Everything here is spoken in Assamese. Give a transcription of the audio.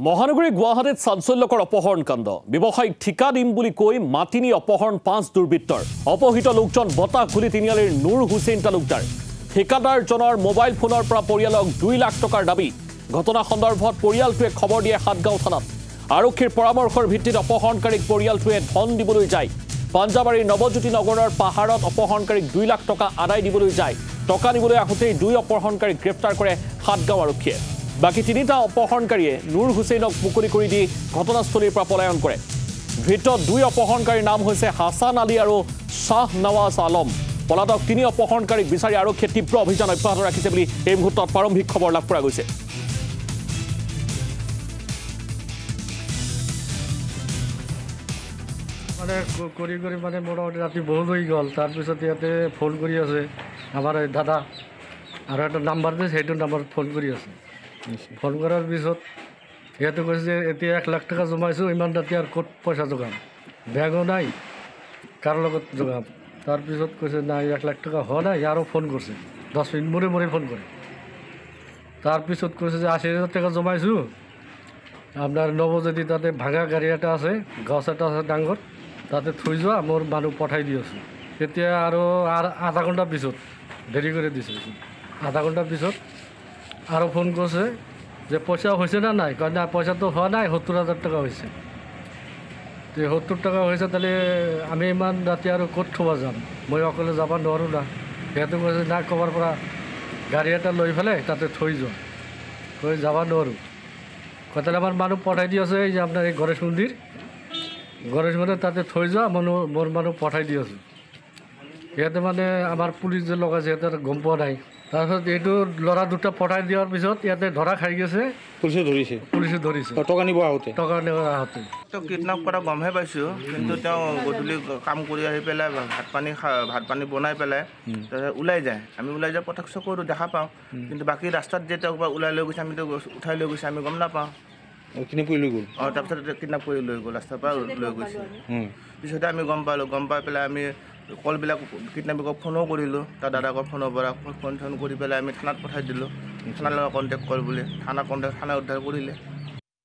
মহানগৰী গুৱাহাটীত চাঞ্চল্যকৰ অপহৰণ কাণ্ড ব্যৱসায়িক ঠিকা দিম বুলি কৈ মাটিনি অপহৰণ 5 দুৰ্বৃত্তৰ অপহৃত লোকজন বতাহ খুলি তিনিআলিৰ নুৰ হুছেইন তালুকদাৰ ঠিকাদাৰজনৰ মোবাইল ফোনৰ পৰা পৰিয়ালক 2 লাখ টকাৰ দাবী ঘটনা সন্দৰ্ভত পৰিয়ালটোৱে খবৰ দিয়ে হাটগাঁও থানাত আৰক্ষীৰ পৰামৰ্শৰ ভিত্তিত অপহৰণকাৰীক পৰিয়ালটোৱে ধন দিবলৈ যায় পাঞ্জাবাৰীৰ নৱজ্যোতি নগৰৰ পাহাৰত অপহৰণকাৰীক 2 লাখ টকা আদায় দিবলৈ যায় টকা নিবলৈ আহোঁতেই 2 অপহৰণকাৰীক গ্ৰেপ্তাৰ কৰে হাটগাঁও আৰক্ষীয়ে বাকি 3টা অপহৰণকাৰীয়ে নুৰ হুছেইনক মুকলি কৰি দি ঘটনাস্থলীৰ পৰা পলায়ন কৰে ভিতৰত 2 অপহৰণকাৰীৰ নাম হৈছে হাছান আলী আৰু শাহ নৱাজ আলম পলাতক 3 অপহৰণকাৰীক বিচাৰি আৰক্ষীয়ে তীব্ৰ অভিযান অব্যাহত ৰাখিছে বুলি এই মুহূৰ্তত প্ৰাৰম্ভিক খবৰ লাভ কৰা গৈছে মানে কৰি মানে মোটামুটি ৰাতি বহুত হৈ গ'ল তাৰপিছত ইয়াতে ফোন কৰি আছে আমাৰ দাদা আৰু এটা নাম্বাৰ দিয়ে সেইটো নাম্বাৰত ফোন কৰি আছে ফোন কৰাৰ পিছত সিহঁতে কৈছে যে এতিয়া 1 লাখ টকা জমাইছোঁ ইমান ৰাতি আৰু ক'ত পইচা যোগাম বেগো নাই কাৰ লগত যোগাম তাৰপিছত কৈছে নাই 1 লাখ টকা হোৱা নাই আৰু ফোন কৰিছে 10 মিনিট মূৰে ফোন কৰে তাৰপিছত কৈছে যে 80,000 টকা জমাইছোঁ আপোনাৰ নৱজ্যোতি তাতে ভাঙা গাড়ী এটা আছে গছ এটা আছে ডাঙৰ তাতে থৈ যোৱা মোৰ মানুহ পঠাই দি আছোঁ তেতিয়া আৰু আধা ঘণ্টা পিছত দেৰি কৰি দিছে আধা ঘণ্টা পিছত আৰু ফোন কৰিছে যে পইচা হৈছে না নাই কয় না পইচাটো হোৱা নাই 70,000 টকা হৈছে তো 70 টকা হৈছে তাহলে আমি ইমান ৰাতি আৰু ক'ত থ'ব যাম মই অকলে যাব নোৱাৰোঁ না সিহঁতে কৈছে না ক'ৰবাৰ পৰা গাড়ী এটা লৈ পেলাই তাতে থৈ যোৱা কৈ যাব নোৱাৰোঁ কথা আমাৰ মানুষ পঠাই দি আছে এই যে আপনাৰ এই গণেশ মন্দিৰ তাতে থৈ যোৱা মোৰ মানুহ পঠাই দি আছোঁ সিহঁতে মানে আমাৰ পুলিচ যে লগাইছে সিহঁতে গম পোৱা নাই তাৰপিছত এইটো ল'ৰা দুটা পঠাই দিয়াৰ পিছত ইয়াতে ধৰা খাই গৈছে পুলিচে ধৰিছে টকা নিব আহোঁতে কিডনেপ কৰা গমহে পাইছোঁ কিন্তু তেওঁ গধূলি কাম কৰি আহি পেলাই ভাত পানী বনাই পেলাই তাৰপিছত ওলাই যায় আমি ওলাই যায় প্ৰত্যক্ষ কৰোঁ দেখা পাওঁ কিন্তু বাকী ৰাস্তাত যে তেওঁক ওলাই লৈ গৈছে আমিতো উঠাই লৈ গৈছে আমি গম নাপাওঁ কিডনেপ কৰি লৈ গ'ল তাৰপিছত কিডনেপ কৰি লৈ গ'ল ৰাস্তাৰ পৰা লৈ গৈছে পিছতে আমি গম পালোঁ গম পাই পেলাই আমি কলবিলাক কিডনেপিকক ফোনো কৰিলোঁ তাৰ দাদাকৰ ফোনৰ পৰা ফোন কৰি পেলাই আমি থানাত পঠাই দিলোঁ থানাৰ লগত কণ্টেক্ট কৰ বুলি থানা উদ্ধাৰ কৰিলে